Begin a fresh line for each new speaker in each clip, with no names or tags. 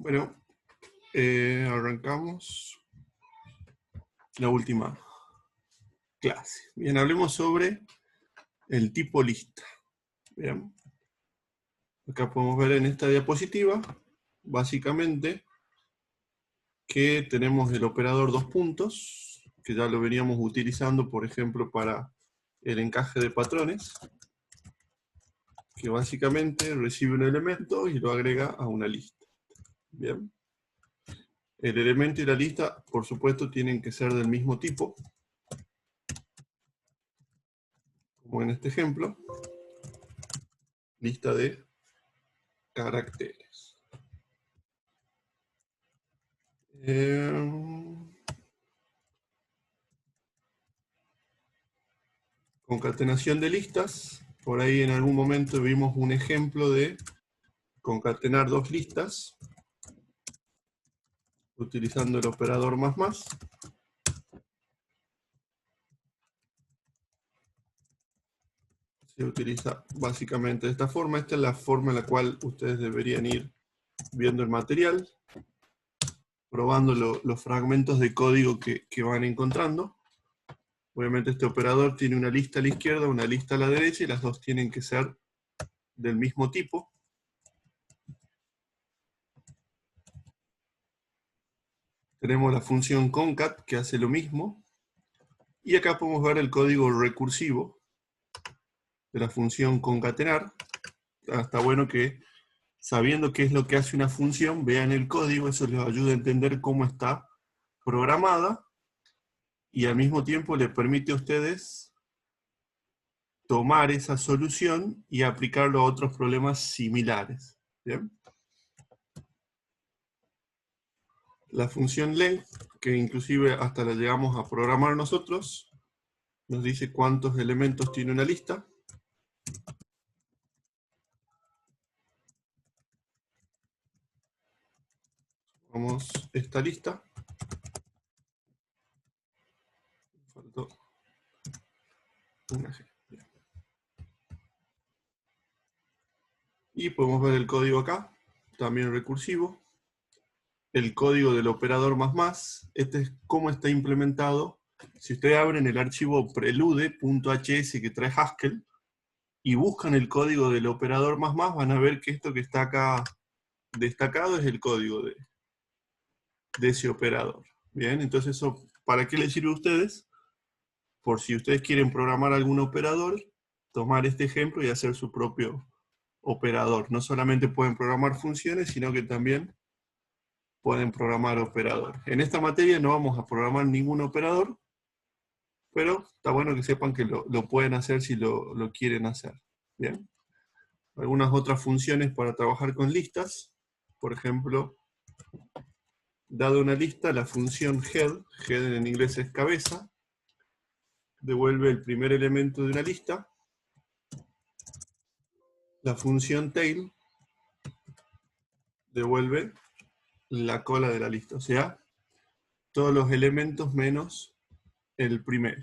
Bueno, arrancamos la última clase. Bien, hablemos sobre el tipo lista. Bien. Acá podemos ver en esta diapositiva, básicamente, que tenemos el operador dos puntos, que ya lo veníamos utilizando, por ejemplo, para el encaje de patrones, que básicamente recibe un elemento y lo agrega a una lista. Bien. El elemento y la lista, por supuesto, tienen que ser del mismo tipo, como en este ejemplo, lista de caracteres. Concatenación de listas. Por ahí en algún momento vimos un ejemplo de concatenar dos listas utilizando el operador más. Se utiliza básicamente de esta forma. Esta es la forma en la cual ustedes deberían ir viendo el material, probando los fragmentos de código que van encontrando. Obviamente este operador tiene una lista a la izquierda, una lista a la derecha, y las dos tienen que ser del mismo tipo. Tenemos la función concat que hace lo mismo. Y acá podemos ver el código recursivo de la función concatenar. Está bueno que, sabiendo qué es lo que hace una función, vean el código, eso les ayuda a entender cómo está programada, y al mismo tiempo les permite a ustedes tomar esa solución y aplicarlo a otros problemas similares. ¿Bien? La función length, que inclusive hasta la llegamos a programar nosotros, nos dice cuántos elementos tiene una lista. Vamos esta lista. Faltó una G. Y podemos ver el código acá, también recursivo. El código del operador más. Este es cómo está implementado. Si ustedes abren el archivo prelude.hs que trae Haskell y buscan el código del operador más, van a ver que esto que está acá destacado es el código de ese operador. Bien, entonces eso, ¿para qué les sirve a ustedes? Por si ustedes quieren programar algún operador, tomar este ejemplo y hacer su propio operador. No solamente pueden programar funciones, sino que también pueden programar operador. En esta materia no vamos a programar ningún operador, pero está bueno que sepan que lo pueden hacer si lo quieren hacer. Bien. Algunas otras funciones para trabajar con listas. Por ejemplo, dado una lista, la función head en inglés es cabeza, devuelve el primer elemento de una lista. La función tail devuelve la cola de la lista, o sea, todos los elementos menos el primero.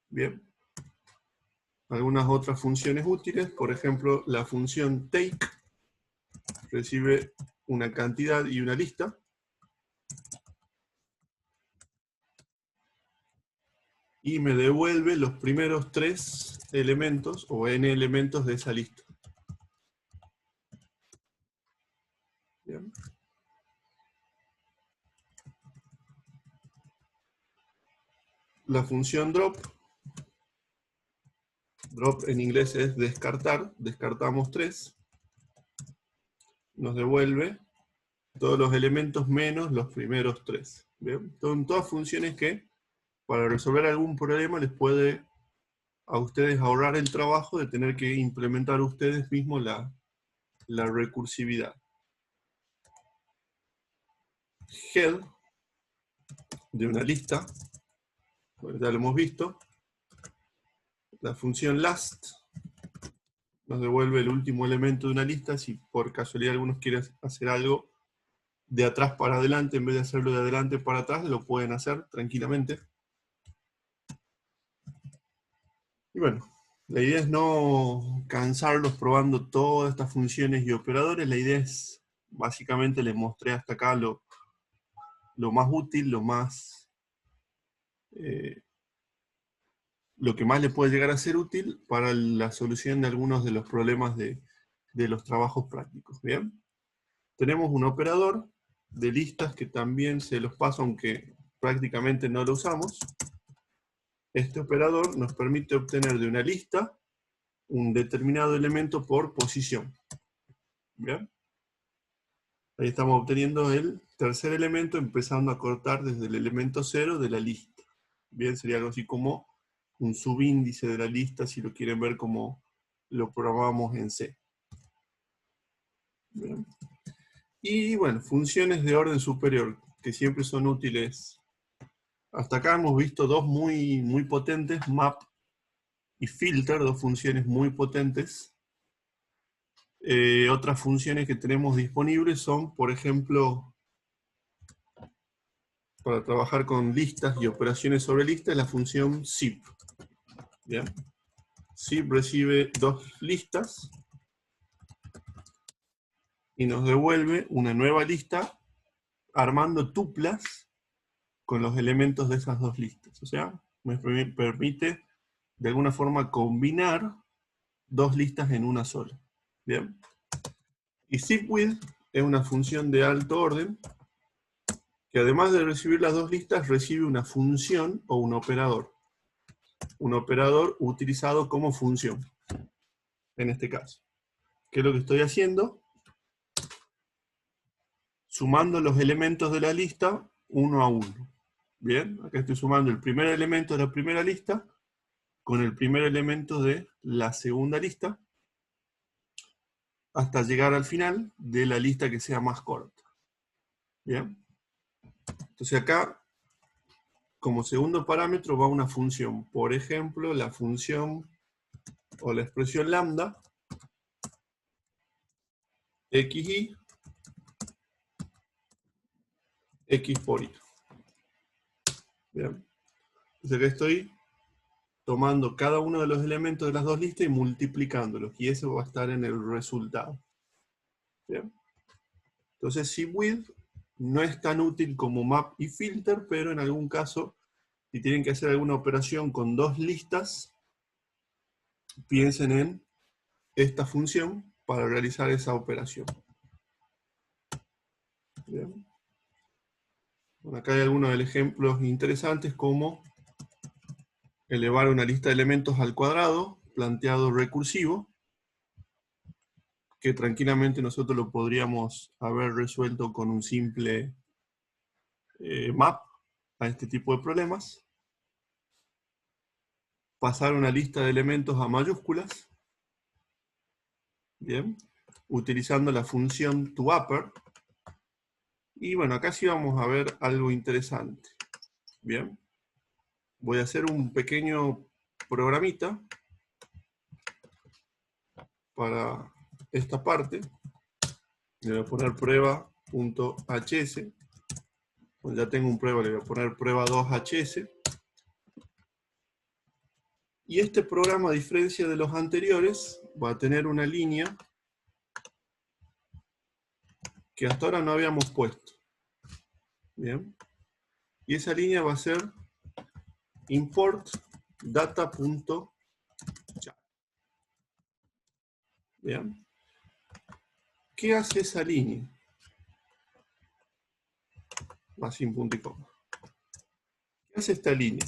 Bien. Algunas otras funciones útiles, por ejemplo, la función take recibe una cantidad y una lista. Y me devuelve los primeros 3 elementos, o n elementos de esa lista. Bien. La función drop en inglés es descartar, descartamos 3, nos devuelve todos los elementos menos los primeros 3. ¿Bien? Son todas funciones que, para resolver algún problema, les puede a ustedes ahorrar el trabajo de tener que implementar ustedes mismos la recursividad. Head de una lista, bueno, ya lo hemos visto. La función last nos devuelve el último elemento de una lista. Si por casualidad algunos quieren hacer algo de atrás para adelante, en vez de hacerlo de adelante para atrás, lo pueden hacer tranquilamente. Y bueno, la idea es no cansarlos probando todas estas funciones y operadores. La idea es básicamente les mostré hasta acá lo más útil, lo que más le puede llegar a ser útil para la solución de algunos de los problemas de los trabajos prácticos. ¿Bien? Tenemos un operador de listas que también se los paso, aunque prácticamente no lo usamos. Este operador nos permite obtener de una lista un determinado elemento por posición. ¿Bien? Ahí estamos obteniendo el tercer elemento, empezando a cortar desde el elemento 0 de la lista. Bien, sería algo así como un subíndice de la lista, si lo quieren ver como lo programamos en C. Bien. Y bueno, funciones de orden superior, que siempre son útiles. Hasta acá hemos visto dos muy potentes, map y filter, dos funciones muy potentes. Otras funciones que tenemos disponibles son, por ejemplo, para trabajar con listas y operaciones sobre listas, la función zip. ¿Bien? Zip recibe dos listas y nos devuelve una nueva lista armando tuplas con los elementos de esas dos listas. O sea, me permite de alguna forma combinar dos listas en una sola. ¿Bien? Y zipWidth es una función de alto orden que además de recibir las dos listas, recibe una función o un operador. Un operador utilizado como función, en este caso. ¿Qué es lo que estoy haciendo? Sumando los elementos de la lista uno a uno. Bien, acá estoy sumando el primer elemento de la primera lista con el primer elemento de la segunda lista hasta llegar al final de la lista que sea más corta. Bien. Entonces acá, como segundo parámetro, va una función. Por ejemplo, la función o la expresión lambda xi x por y. Bien. Entonces acá estoy tomando cada uno de los elementos de las dos listas y multiplicándolos, y eso va a estar en el resultado. ¿Bien? Entonces zipWidth no es tan útil como map y filter, pero en algún caso, si tienen que hacer alguna operación con dos listas, piensen en esta función para realizar esa operación. ¿Bien? Bueno, acá hay algunos ejemplos interesantes, como elevar una lista de elementos al cuadrado, planteado recursivo, que tranquilamente nosotros lo podríamos haber resuelto con un simple map a este tipo de problemas. Pasar una lista de elementos a mayúsculas, bien, utilizando la función toUpper. Y bueno, acá sí vamos a ver algo interesante. Bien, voy a hacer un pequeño programita para esta parte. Le voy a poner prueba.hs. Cuando ya tengo un prueba, le voy a poner prueba2hs. Y este programa, a diferencia de los anteriores, va a tener una línea que hasta ahora no habíamos puesto. Bien. Y esa línea va a ser import data.chat. Bien. ¿Qué hace esa línea? Va sin punto y coma. ¿Qué hace esta línea?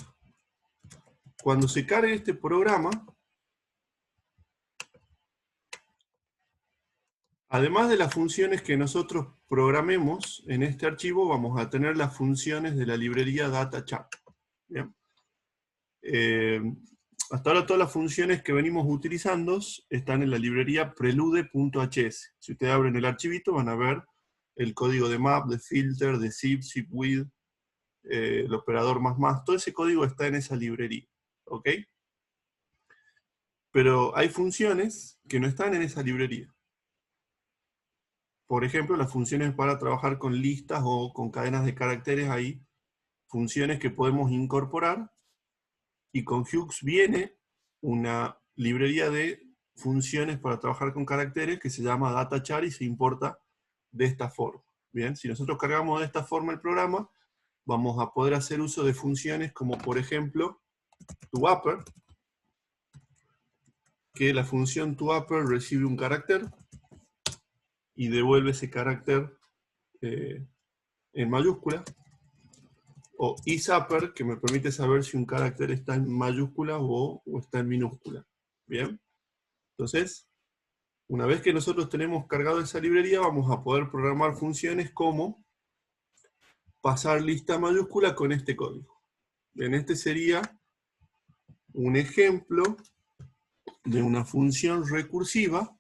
Cuando se cargue este programa, además de las funciones que nosotros programemos en este archivo, vamos a tener las funciones de la librería DataChat. ¿Bien? Hasta ahora todas las funciones que venimos utilizando están en la librería prelude.hs. Si ustedes abren el archivito van a ver el código de map, de filter, de zip, zipwidth, el operador más, todo ese código está en esa librería. ¿Ok? Pero hay funciones que no están en esa librería. Por ejemplo, las funciones para trabajar con listas o con cadenas de caracteres, hay funciones que podemos incorporar, y con Hughes viene una librería de funciones para trabajar con caracteres que se llama DataChar y se importa de esta forma. Bien, si nosotros cargamos de esta forma el programa, vamos a poder hacer uso de funciones como, por ejemplo, toUpper, que la función toUpper recibe un carácter y devuelve ese carácter en mayúscula, o isUpper, que me permite saber si un carácter está en mayúscula o está en minúscula. Bien, entonces, una vez que nosotros tenemos cargado esa librería, vamos a poder programar funciones como pasar lista mayúscula con este código. Bien, este sería un ejemplo de una función recursiva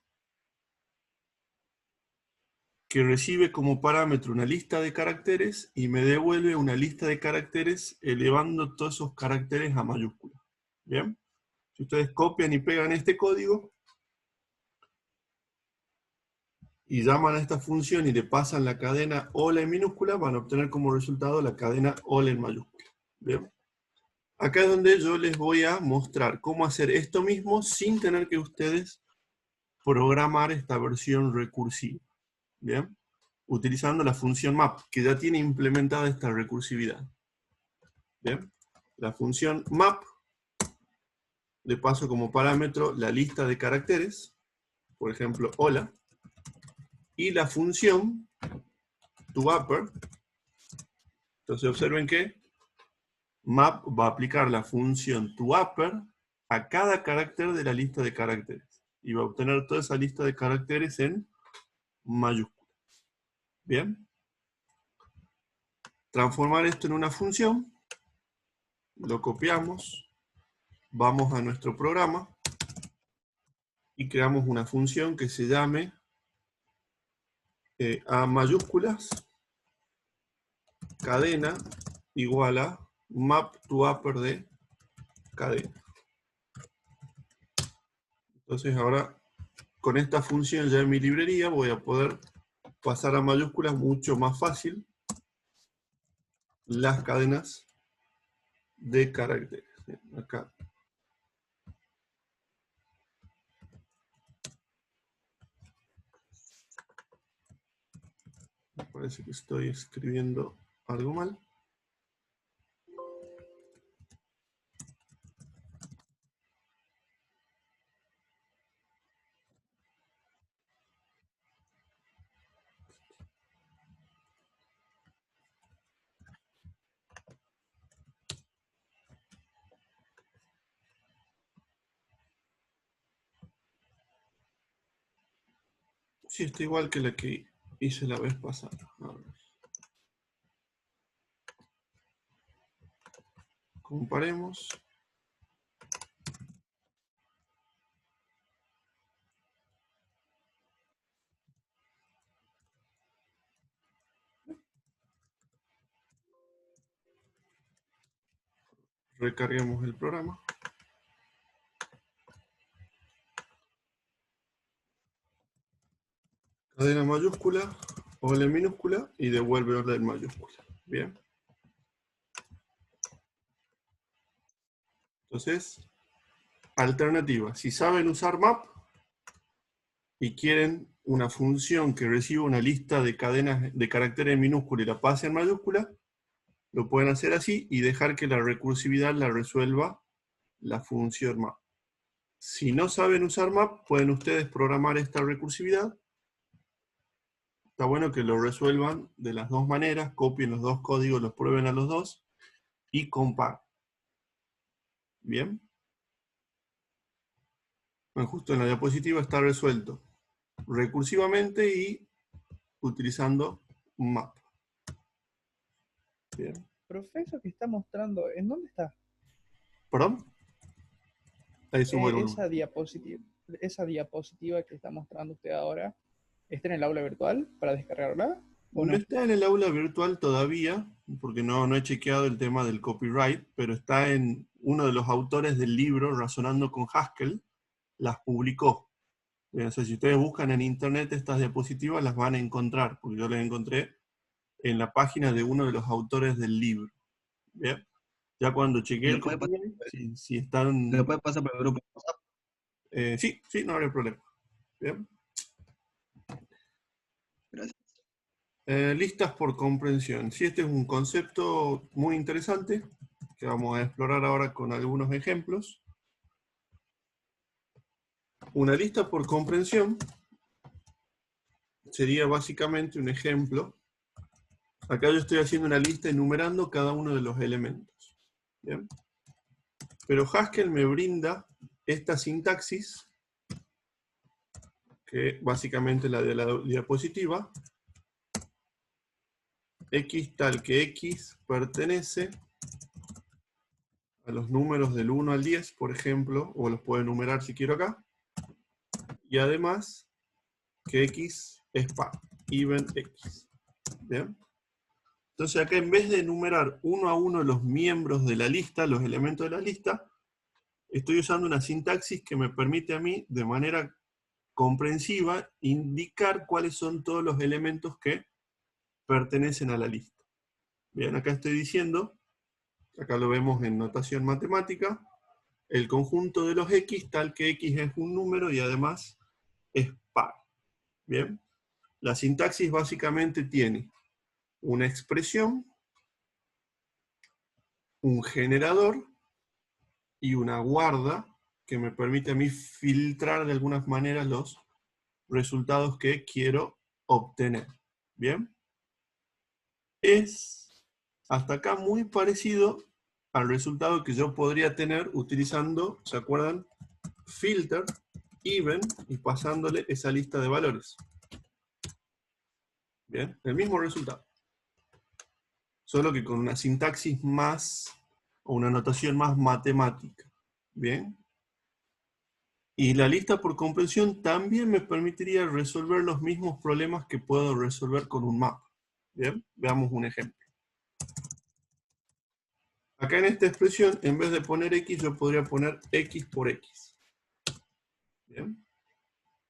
que recibe como parámetro una lista de caracteres y me devuelve una lista de caracteres elevando todos esos caracteres a mayúscula. Bien, si ustedes copian y pegan este código y llaman a esta función y le pasan la cadena hola en minúscula, van a obtener como resultado la cadena hola en mayúscula. Bien, acá es donde yo les voy a mostrar cómo hacer esto mismo sin tener que ustedes programar esta versión recursiva. Bien, utilizando la función map, que ya tiene implementada esta recursividad. Bien, la función map le paso como parámetro la lista de caracteres, por ejemplo, hola, y la función toUpper. Entonces observen que map va a aplicar la función toUpper a cada carácter de la lista de caracteres, y va a obtener toda esa lista de caracteres en mayúscula. Bien, transformar esto en una función, lo copiamos, vamos a nuestro programa, y creamos una función que se llame a mayúsculas, cadena, igual a map toUpper de cadena. Entonces ahora, con esta función ya en mi librería, voy a poder pasar a mayúsculas mucho más fácil las cadenas de caracteres. Acá. Me parece que estoy escribiendo algo mal. Sí, está igual que la que hice la vez pasada. A ver. Comparemos. Recarguemos el programa. Cadena mayúscula, hola en minúscula y devuelve hola en mayúscula. Bien. Entonces, alternativa. Si saben usar map y quieren una función que reciba una lista de cadenas de caracteres en minúscula y la pase en mayúscula, lo pueden hacer así y dejar que la recursividad la resuelva la función map. Si no saben usar map, pueden ustedes programar esta recursividad. Está bueno que lo resuelvan de las dos maneras, copien los dos códigos, los prueben a los dos y comparen. Bien. Bueno, justo en la diapositiva está resuelto recursivamente y utilizando un map. Bien.
Profe, eso que está mostrando, ¿en dónde está?
¿Perdón? Ahí subo el volumen.
Esa diapositiva que está mostrando usted ahora, ¿está en el aula virtual para descargarla o
No
no?
está en el aula virtual todavía, porque no he chequeado el tema del copyright, pero está en uno de los autores del libro, Razonando con Haskell, las publicó. O sea, si ustedes buscan en internet estas diapositivas, las van a encontrar, porque yo las encontré en la página de uno de los autores del libro. ¿Bien? Ya cuando chequeé el copyright, si están...
¿Le puede pasar por el grupo?
sí, no habrá problema. ¿Bien?
Gracias.
Listas por comprensión. Sí, este es un concepto muy interesante que vamos a explorar ahora con algunos ejemplos. Una lista por comprensión sería básicamente un ejemplo. Acá yo estoy haciendo una lista enumerando cada uno de los elementos. ¿Bien? Pero Haskell me brinda esta sintaxis, que básicamente la de la diapositiva. X tal que X pertenece a los números del 1 al 10, por ejemplo, o los puedo enumerar si quiero acá. Y además que X es par, even X. ¿Bien? Entonces acá en vez de enumerar uno a uno los miembros de la lista, los elementos de la lista, estoy usando una sintaxis que me permite a mí, de manera comprensiva, indicar cuáles son todos los elementos que pertenecen a la lista. Bien, acá estoy diciendo, acá lo vemos en notación matemática, el conjunto de los X tal que X es un número y además es par. Bien, la sintaxis básicamente tiene una expresión, un generador y una guarda que me permite a mí filtrar de algunas maneras los resultados que quiero obtener. ¿Bien? Es hasta acá muy parecido al resultado que yo podría tener utilizando, ¿se acuerdan? Filter, even, y pasándole esa lista de valores. Bien, el mismo resultado. Solo que con una sintaxis más, o una notación más matemática. Bien. Y la lista por comprensión también me permitiría resolver los mismos problemas que puedo resolver con un map. Bien, veamos un ejemplo. Acá en esta expresión, en vez de poner X, yo podría poner X por X. Bien.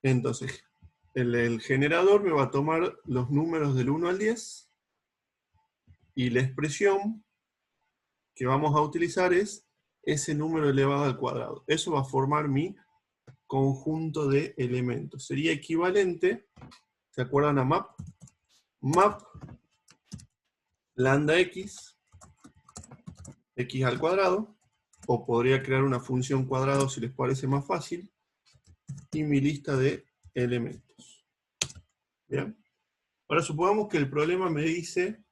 Entonces, el generador me va a tomar los números del 1 al 10 y la expresión que vamos a utilizar es ese número elevado al cuadrado. Eso va a formar mi conjunto de elementos. Sería equivalente, ¿se acuerdan a map? Map lambda x, x al cuadrado, o podría crear una función cuadrado si les parece más fácil, y mi lista de elementos. ¿Bien? Ahora supongamos que el problema me dice,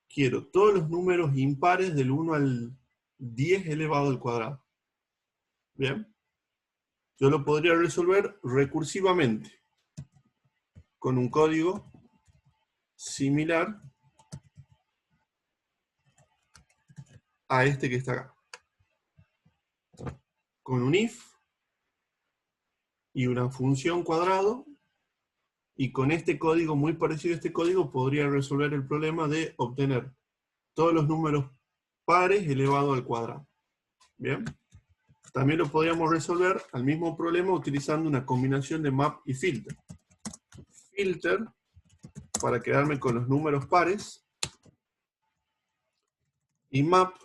quiero todos los números impares del 1 al 10 elevado al cuadrado. ¿Bien? Yo lo podría resolver recursivamente, con un código similar a este que está acá. Con un if y una función cuadrado, y con este código, muy parecido a este código, podría resolver el problema de obtener todos los números pares elevado al cuadrado. ¿Bien? También lo podríamos resolver al mismo problema utilizando una combinación de map y filter. Filter, para quedarme con los números pares, y map,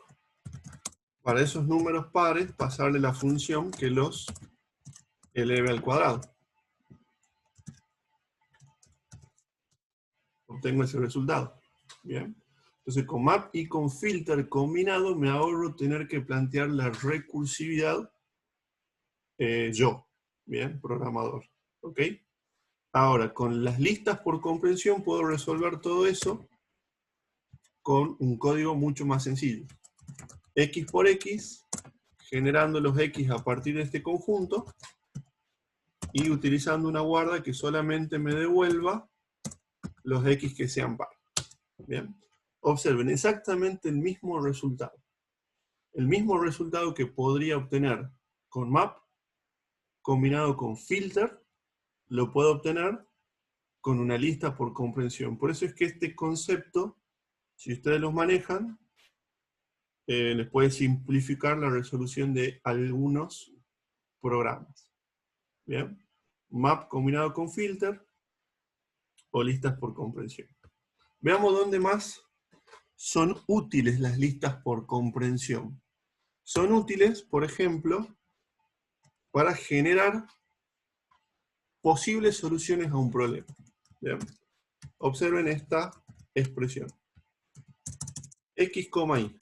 para esos números pares, pasarle la función que los eleve al cuadrado. Obtengo ese resultado. Bien. Entonces con map y con filter combinado me ahorro tener que plantear la recursividad yo. Bien, programador. ¿Ok? Ahora, con las listas por comprensión puedo resolver todo eso con un código mucho más sencillo. X por X, generando los X a partir de este conjunto y utilizando una guarda que solamente me devuelva los X que sean par. Bien. Observen exactamente el mismo resultado. El mismo resultado que podría obtener con map, combinado con filter, lo puedo obtener con una lista por comprensión. Por eso es que este concepto, si ustedes los manejan, les puede simplificar la resolución de algunos programas. ¿Bien? Map combinado con filter o listas por comprensión. Veamos dónde más son útiles las listas por comprensión. Son útiles, por ejemplo, para generar posibles soluciones a un problema. ¿Bien? Observen esta expresión. X, y.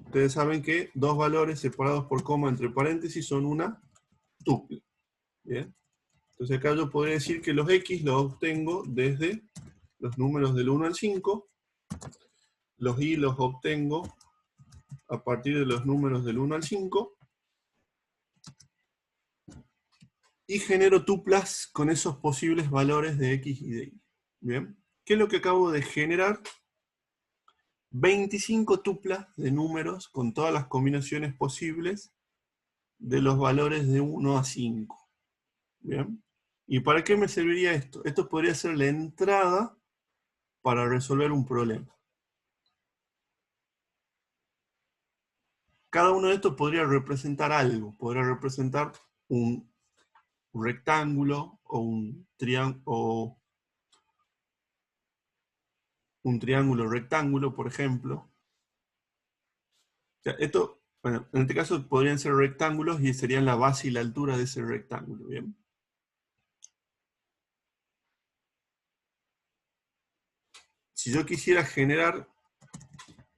Ustedes saben que dos valores separados por coma entre paréntesis son una tuple. ¿Bien? Entonces acá yo podría decir que los X los obtengo desde los números del 1 al 5. Los Y los obtengo a partir de los números del 1 al 5. Y genero tuplas con esos posibles valores de X y de Y. ¿Bien? ¿Qué es lo que acabo de generar? 25 tuplas de números con todas las combinaciones posibles de los valores de 1 a 5. ¿Bien? ¿Y para qué me serviría esto? Esto podría ser la entrada para resolver un problema. Cada uno de estos podría representar algo. Podría representar un rectángulo o un triángulo rectángulo, por ejemplo. O sea, esto, bueno, en este caso podrían ser rectángulos y serían la base y la altura de ese rectángulo, ¿bien? Si yo quisiera generar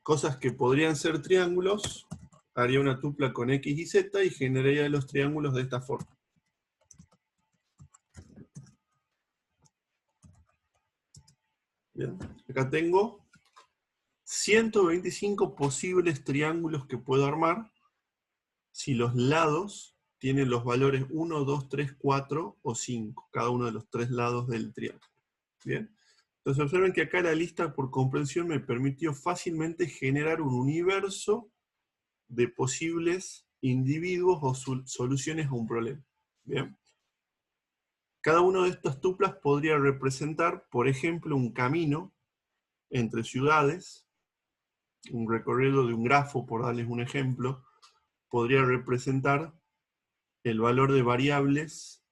cosas que podrían ser triángulos, haría una tupla con X y Z y generaría los triángulos de esta forma. Bien, acá tengo 125 posibles triángulos que puedo armar si los lados tienen los valores 1, 2, 3, 4 o 5, cada uno de los tres lados del triángulo. Bien. Entonces observen que acá la lista por comprensión me permitió fácilmente generar un universo de posibles individuos o soluciones a un problema. Bien. Cada uno de estas tuplas podría representar, por ejemplo, un camino entre ciudades, un recorrido de un grafo, por darles un ejemplo, podría representar el valor de variables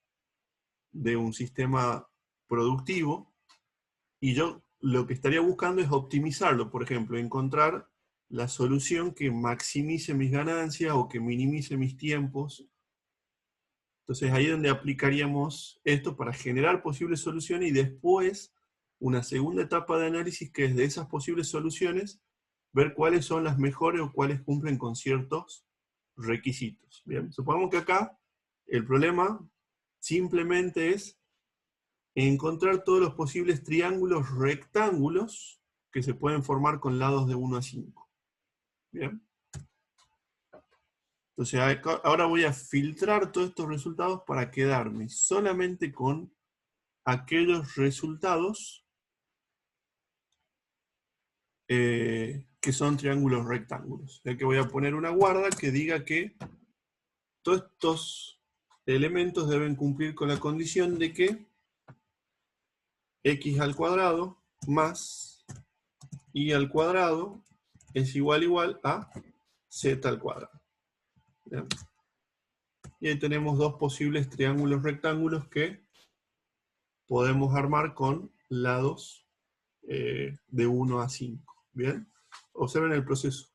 de un sistema productivo, y yo lo que estaría buscando es optimizarlo, por ejemplo, encontrar la solución que maximice mis ganancias o que minimice mis tiempos. Entonces ahí es donde aplicaríamos esto para generar posibles soluciones y después una segunda etapa de análisis que es de esas posibles soluciones ver cuáles son las mejores o cuáles cumplen con ciertos requisitos. Bien, supongamos que acá el problema simplemente es encontrar todos los posibles triángulos rectángulos que se pueden formar con lados de 1 a 5. Bien. Entonces ahora voy a filtrar todos estos resultados para quedarme solamente con aquellos resultados que son triángulos rectángulos. Ya que voy a poner una guarda que diga que todos estos elementos deben cumplir con la condición de que x al cuadrado más y al cuadrado es igual a z al cuadrado. ¿Bien? Y ahí tenemos dos posibles triángulos rectángulos que podemos armar con lados de 1 a 5. ¿Bien? Observen el proceso.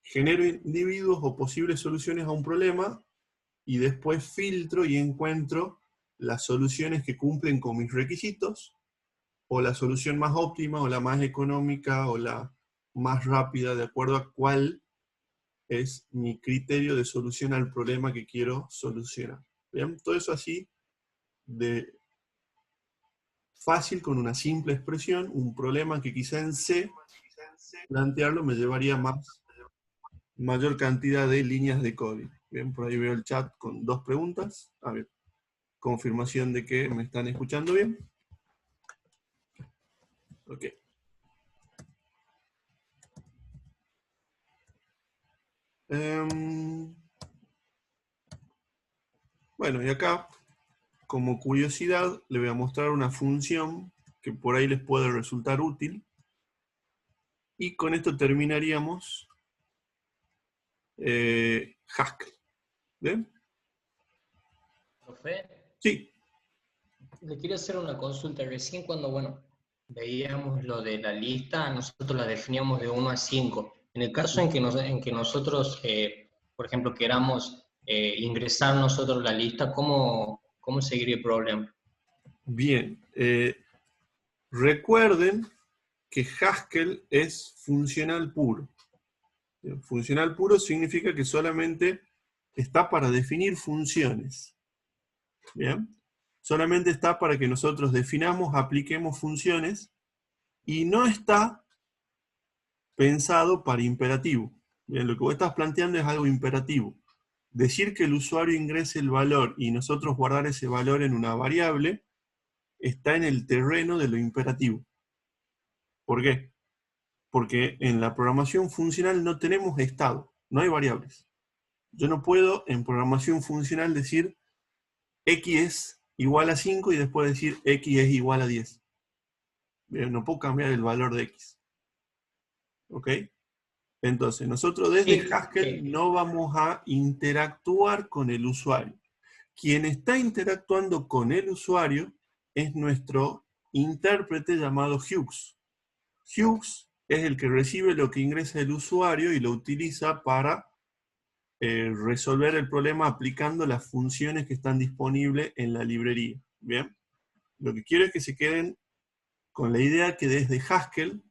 Genero individuos o posibles soluciones a un problema y después filtro y encuentro las soluciones que cumplen con mis requisitos, o la solución más óptima, o la más económica, o la más rápida, de acuerdo a cuál es mi criterio de solución al problema que quiero solucionar. ¿Bien? Todo eso así de fácil, con una simple expresión, un problema que quizá en C plantearlo me llevaría mayor cantidad de líneas de código. Bien, por ahí veo el chat con dos preguntas. A ver, confirmación de que me están escuchando bien. Ok. Bueno, y acá, como curiosidad, le voy a mostrar una función que por ahí les puede resultar útil. Y con esto terminaríamos Haskell. ¿Bien?
Profe,
Sí.
le quiero hacer una consulta. Recién cuando, veíamos lo de la lista, nosotros la definíamos de 1 a 5. En el caso en que nosotros, por ejemplo, queramos ingresar nosotros la lista, ¿cómo seguiría el problema?
Bien. Recuerden que Haskell es funcional puro. Funcional puro significa que solamente está para definir funciones. ¿Bien? Solamente está para que nosotros definamos, apliquemos funciones, y no está pensado para imperativo. Bien, lo que vos estás planteando es algo imperativo. Decir que el usuario ingrese el valor y nosotros guardar ese valor en una variable está en el terreno de lo imperativo. ¿Por qué? Porque en la programación funcional no tenemos estado, no hay variables. Yo no puedo en programación funcional decir x es igual a 5 y después decir x es igual a 10. Bien, no puedo cambiar el valor de x. ¿Ok? Entonces, nosotros desde
Sí,
Haskell no vamos a interactuar con el usuario. Quien está interactuando con el usuario es nuestro intérprete llamado Hughes. Hughes es el que recibe lo que ingresa el usuario y lo utiliza para resolver el problema aplicando las funciones que están disponibles en la librería. ¿Bien? Lo que quiero es que se queden con la idea que desde Haskell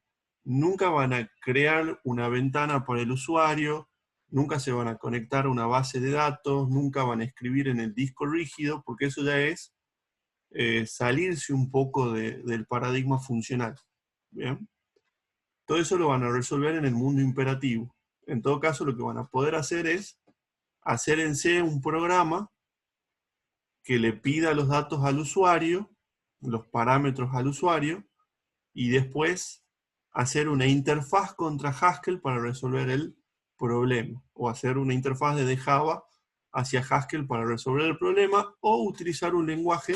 nunca van a crear una ventana para el usuario, nunca se van a conectar a una base de datos, nunca van a escribir en el disco rígido, porque eso ya es salirse un poco del paradigma funcional. ¿Bien? Todo eso lo van a resolver en el mundo imperativo. En todo caso, lo que van a poder hacer es hacer en C un programa que le pida los datos al usuario, los parámetros al usuario, y después hacer una interfaz contra Haskell para resolver el problema, o hacer una interfaz de Java hacia Haskell para resolver el problema, o utilizar un lenguaje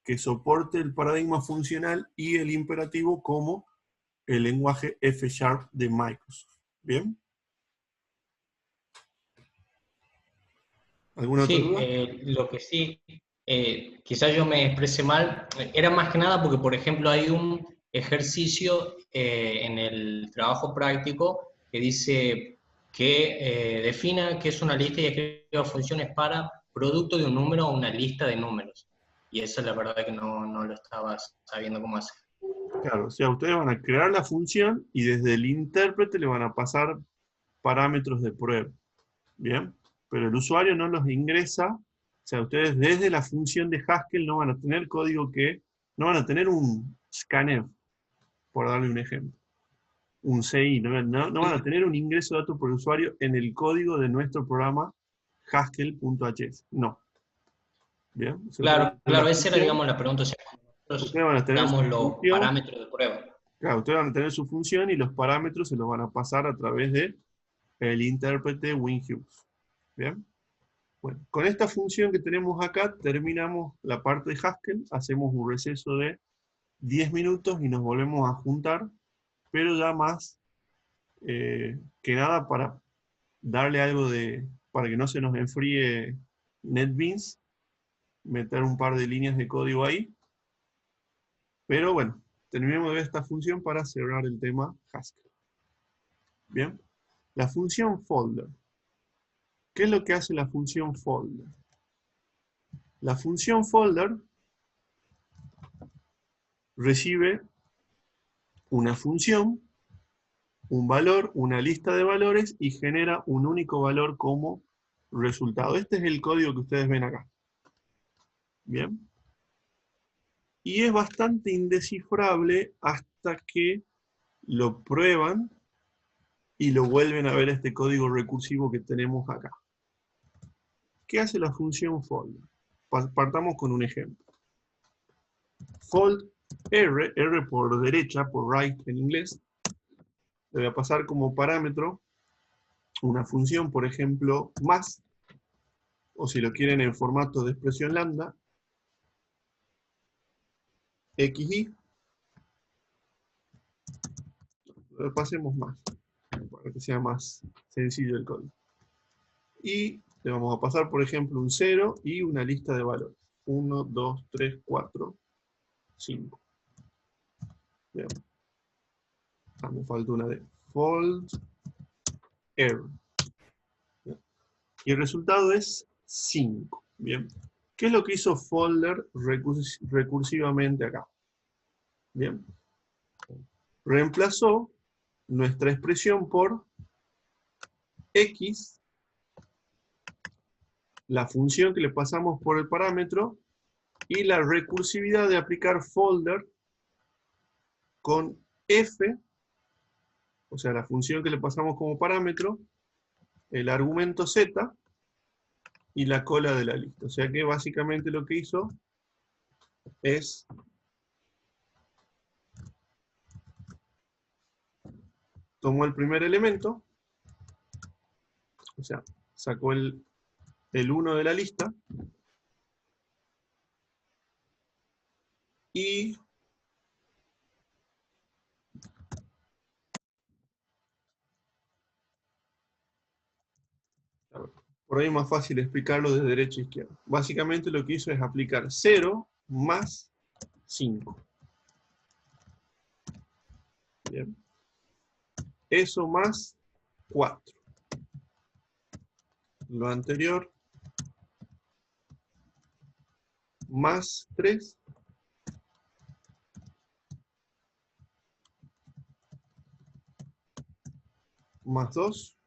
que soporte el paradigma funcional y el imperativo como el lenguaje F# de Microsoft. ¿Bien? ¿Alguna otra
sí,
duda?
lo que sí, quizás yo me expresé mal, era más que nada porque, por ejemplo, hay un ejercicio en el trabajo práctico que dice que defina qué es una lista y escriba funciones para producto de un número o una lista de números. Y eso la verdad que no lo estaba sabiendo cómo hacer.
Claro, o sea, ustedes van a crear la función y desde el intérprete le van a pasar parámetros de prueba. ¿Bien? Pero el usuario no los ingresa, o sea, ustedes desde la función de Haskell no van a tener código no van a tener un scanf, por darle un ejemplo, un CI, no van a tener un ingreso de datos por usuario en el código de nuestro programa haskell.hes, no. ¿Bien? O sea, ustedes van
Claro,
a tener la
claro, esa era,
función,
digamos, la pregunta. O sea, nosotros
ustedes van a tener su
damos los
función,
parámetros de prueba.
claro, ustedes van a tener su función y los parámetros se los van a pasar a través de el intérprete WinHughes. ¿Bien? Bueno, con esta función que tenemos acá, terminamos la parte de Haskell, hacemos un receso de 10 minutos y nos volvemos a juntar, pero ya más que nada para darle algo para que no se nos enfríe NetBeans, meter un par de líneas de código ahí, pero bueno, terminemos de ver esta función para cerrar el tema Haskell. Bien, la función folder. ¿Qué es lo que hace la función folder? La función folder recibe una función, un valor, una lista de valores y genera un único valor como resultado. Este es el código que ustedes ven acá. Bien. Y es bastante indescifrable hasta que lo prueban y lo vuelven a ver este código recursivo que tenemos acá. ¿Qué hace la función fold? Partamos con un ejemplo. Fold R, R por derecha, por right en inglés, le voy a pasar como parámetro una función, por ejemplo, más, o si lo quieren en formato de expresión lambda, xy, pasemos más, para que sea más sencillo el código. Y le vamos a pasar, por ejemplo, un 0 y una lista de valores. 1, 2, 3, 4, 5. Veamos. Me falta una D. Fold error. Y el resultado es 5. Bien. ¿Qué es lo que hizo folder recursivamente acá? Bien. Reemplazó nuestra expresión por x, la función que le pasamos por el parámetro, y la recursividad de aplicar folder con f, o sea, la función que le pasamos como parámetro, el argumento z y la cola de la lista. O sea que básicamente lo que hizo es tomó el primer elemento, o sea, sacó el 1 de la lista, y por ahí es más fácil explicarlo de derecha a izquierda. Básicamente lo que hizo es aplicar 0 más 5. Bien. Eso más 4. Lo anterior más 3. Más 2.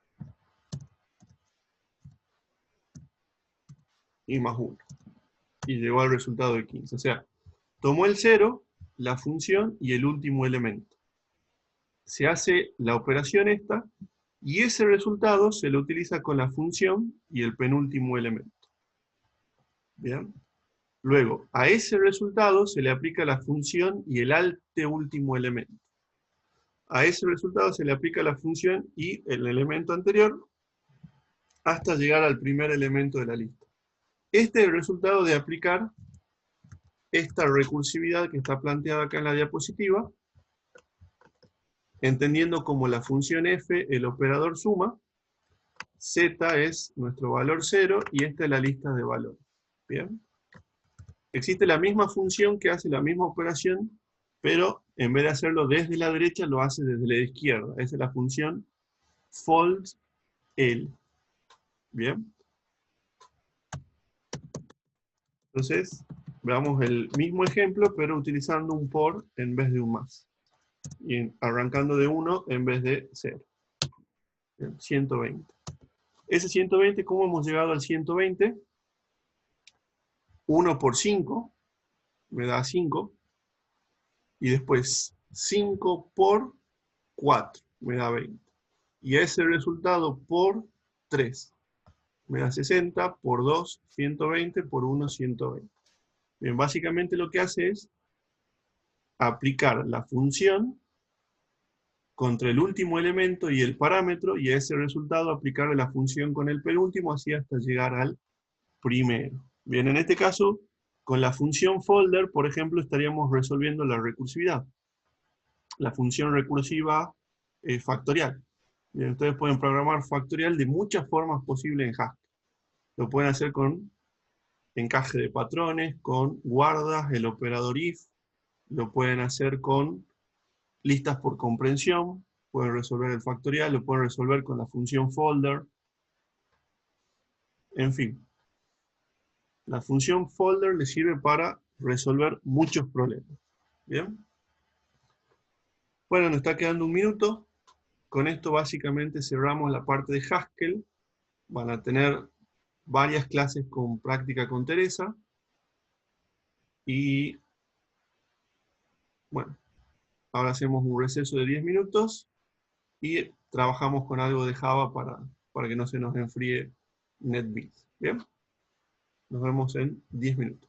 Y más 1. Y llegó al resultado de 15. O sea, tomó el 0, la función y el último elemento. Se hace la operación esta, y ese resultado se lo utiliza con la función y el penúltimo elemento. ¿Bien? Luego, a ese resultado se le aplica la función y el anteúltimo elemento. A ese resultado se le aplica la función y el elemento anterior hasta llegar al primer elemento de la lista. Este es el resultado de aplicar esta recursividad que está planteada acá en la diapositiva, entendiendo como la función f, el operador suma, z es nuestro valor 0, y esta es la lista de valores. ¿Bien? Existe la misma función que hace la misma operación, pero en vez de hacerlo desde la derecha, lo hace desde la izquierda. Esa es la función fold L. ¿Bien? Entonces, veamos el mismo ejemplo, pero utilizando un por en vez de un más. Y arrancando de 1 en vez de 0. Bien, 120. Ese 120, ¿cómo hemos llegado al 120? 1 por 5 me da 5. Y después 5 por 4 me da 20. Y ese resultado por 3 me da 60, por 2, 120, por 1, 120. Bien, básicamente lo que hace es aplicar la función contra el último elemento y el parámetro, y a ese resultado aplicarle la función con el penúltimo, así hasta llegar al primero. Bien, en este caso, con la función folder, por ejemplo, estaríamos resolviendo la recursividad. La función recursiva factorial. Bien, ustedes pueden programar factorial de muchas formas posibles en Haskell. Lo pueden hacer con encaje de patrones, con guardas, el operador if. Lo pueden hacer con listas por comprensión. Pueden resolver el factorial, lo pueden resolver con la función folder. En fin. La función folder le sirve para resolver muchos problemas. ¿Bien? Bueno, nos está quedando un minuto. Con esto básicamente cerramos la parte de Haskell. Van a tener varias clases con práctica con Teresa. Y bueno, ahora hacemos un receso de 10 minutos y trabajamos con algo de Java para que no se nos enfríe NetBeans. ¿Bien? Nos vemos en 10 minutos.